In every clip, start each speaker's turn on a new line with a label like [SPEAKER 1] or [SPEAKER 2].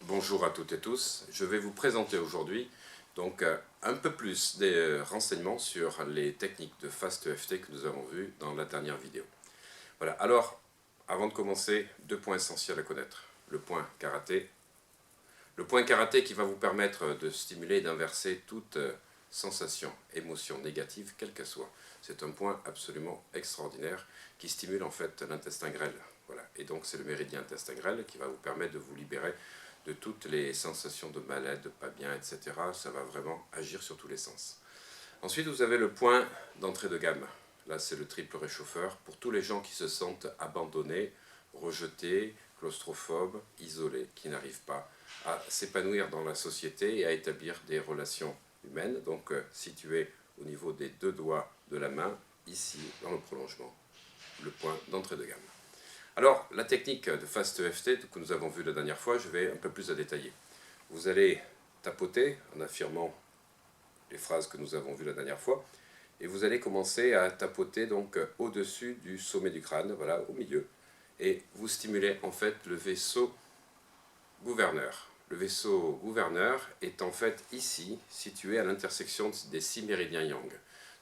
[SPEAKER 1] Bonjour à toutes et tous, je vais vous présenter aujourd'hui donc un peu plus des renseignements sur les techniques de Fast EFT que nous avons vues dans la dernière vidéo. Voilà, alors avant de commencer, deux points essentiels à connaître. Le point karaté. Le point karaté qui va vous permettre de stimuler et d'inverser toute sensation, émotion négative, quelle qu'elle soit. C'est un point absolument extraordinaire qui stimule en fait l'intestin grêle. Voilà. Et donc c'est le méridien intestin grêle qui va vous permettre de vous libérer de toutes les sensations de mal-être, de pas bien, etc. Ça va vraiment agir sur tous les sens. Ensuite, vous avez le point d'entrée de gamme. Là, c'est le triple réchauffeur pour tous les gens qui se sentent abandonnés, rejetés, claustrophobes, isolés, qui n'arrivent pas à s'épanouir dans la société et à établir des relations humaines. Donc, situé au niveau des deux doigts de la main, ici, dans le prolongement, le point d'entrée de gamme. Alors, la technique de Fast EFT que nous avons vue la dernière fois, je vais un peu plus la détailler. Vous allez tapoter en affirmant les phrases que nous avons vues la dernière fois, et vous allez commencer à tapoter donc au-dessus du sommet du crâne, voilà, au milieu, et vous stimulez en fait le vaisseau gouverneur. Le vaisseau gouverneur est en fait ici, situé à l'intersection des 6 méridiens yang.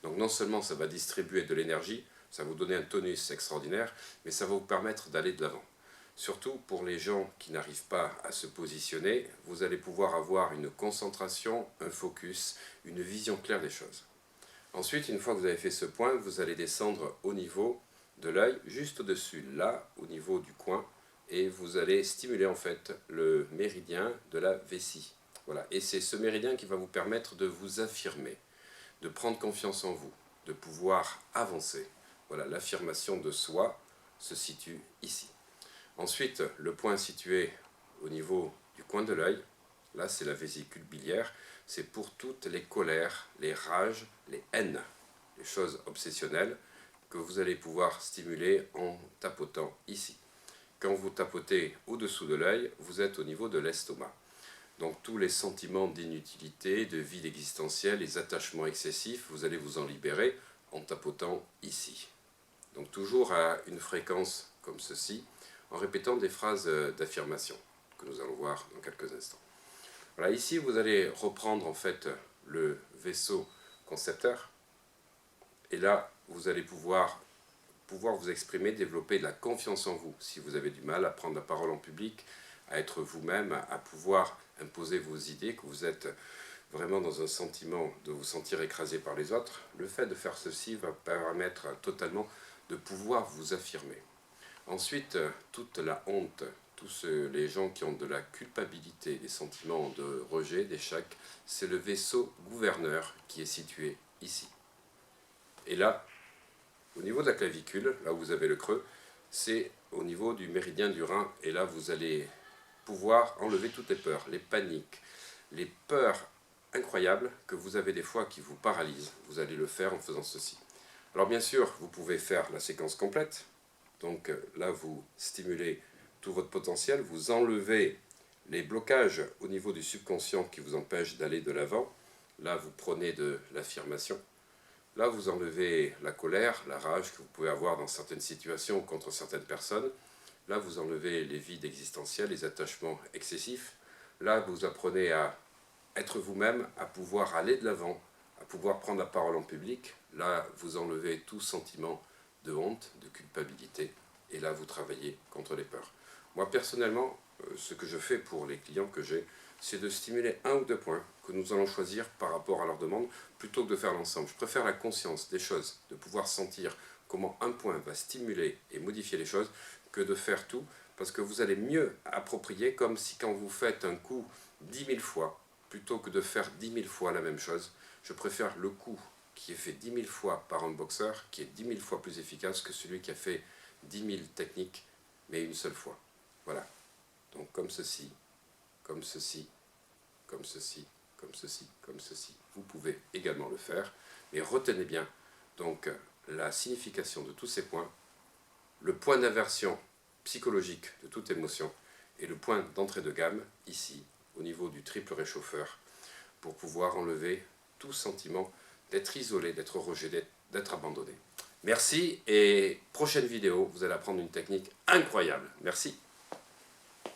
[SPEAKER 1] Donc non seulement ça va distribuer de l'énergie, ça va vous donner un tonus extraordinaire, mais ça va vous permettre d'aller de l'avant. Surtout pour les gens qui n'arrivent pas à se positionner, vous allez pouvoir avoir une concentration, un focus, une vision claire des choses. Ensuite, une fois que vous avez fait ce point, vous allez descendre au niveau de l'œil, juste au-dessus, là, au niveau du coin, et vous allez stimuler en fait le méridien de la vessie. Voilà. Et c'est ce méridien qui va vous permettre de vous affirmer, de prendre confiance en vous, de pouvoir avancer. Voilà, l'affirmation de soi se situe ici. Ensuite, le point situé au niveau du coin de l'œil, là c'est la vésicule biliaire, c'est pour toutes les colères, les rages, les haines, les choses obsessionnelles que vous allez pouvoir stimuler en tapotant ici. Quand vous tapotez au-dessous de l'œil, vous êtes au niveau de l'estomac. Donc tous les sentiments d'inutilité, de vide existentiel, les attachements excessifs, vous allez vous en libérer en tapotant ici. Donc toujours à une fréquence comme ceci, en répétant des phrases d'affirmation que nous allons voir dans quelques instants. Voilà, ici vous allez reprendre en fait le vaisseau concepteur, et là vous allez pouvoir vous exprimer, développer de la confiance en vous. Si vous avez du mal à prendre la parole en public, à être vous-même, à pouvoir imposer vos idées, que vous êtes vraiment dans un sentiment de vous sentir écrasé par les autres, le fait de faire ceci va permettre totalement de pouvoir vous affirmer. Ensuite, toute la honte, tous les gens qui ont de la culpabilité, des sentiments de rejet, d'échec, c'est le vaisseau gouverneur qui est situé ici. Et là, au niveau de la clavicule, là où vous avez le creux, c'est au niveau du méridien du rein, et là vous allez pouvoir enlever toutes les peurs, les paniques, les peurs incroyables que vous avez des fois qui vous paralysent. Vous allez le faire en faisant ceci. Alors bien sûr, vous pouvez faire la séquence complète, donc là vous stimulez tout votre potentiel, vous enlevez les blocages au niveau du subconscient qui vous empêchent d'aller de l'avant, là vous prenez de l'affirmation. Là, vous enlevez la colère, la rage que vous pouvez avoir dans certaines situations contre certaines personnes. Là, vous enlevez les vides existentiels, les attachements excessifs. Là, vous apprenez à être vous-même, à pouvoir aller de l'avant, à pouvoir prendre la parole en public. Là, vous enlevez tout sentiment de honte, de culpabilité. Et là, vous travaillez contre les peurs. Moi, personnellement, ce que je fais pour les clients que j'ai, c'est de stimuler un ou deux points que nous allons choisir par rapport à leur demande, plutôt que de faire l'ensemble. Je préfère la conscience des choses, de pouvoir sentir comment un point va stimuler et modifier les choses, que de faire tout, parce que vous allez mieux approprier, comme si quand vous faites un coup 10 000 fois, plutôt que de faire 10 000 fois la même chose, je préfère le coup qui est fait 10 000 fois par un boxeur, qui est 10 000 fois plus efficace que celui qui a fait 10 000 techniques, mais une seule fois. Voilà. Donc comme ceci, comme ceci, comme ceci, comme ceci, comme ceci. Vous pouvez également le faire, mais retenez bien donc la signification de tous ces points, le point d'inversion psychologique de toute émotion et le point d'entrée de gamme ici, au niveau du triple réchauffeur, pour pouvoir enlever tout sentiment d'être isolé, d'être rejeté, d'être abandonné. Merci, et prochaine vidéo, vous allez apprendre une technique incroyable. Merci.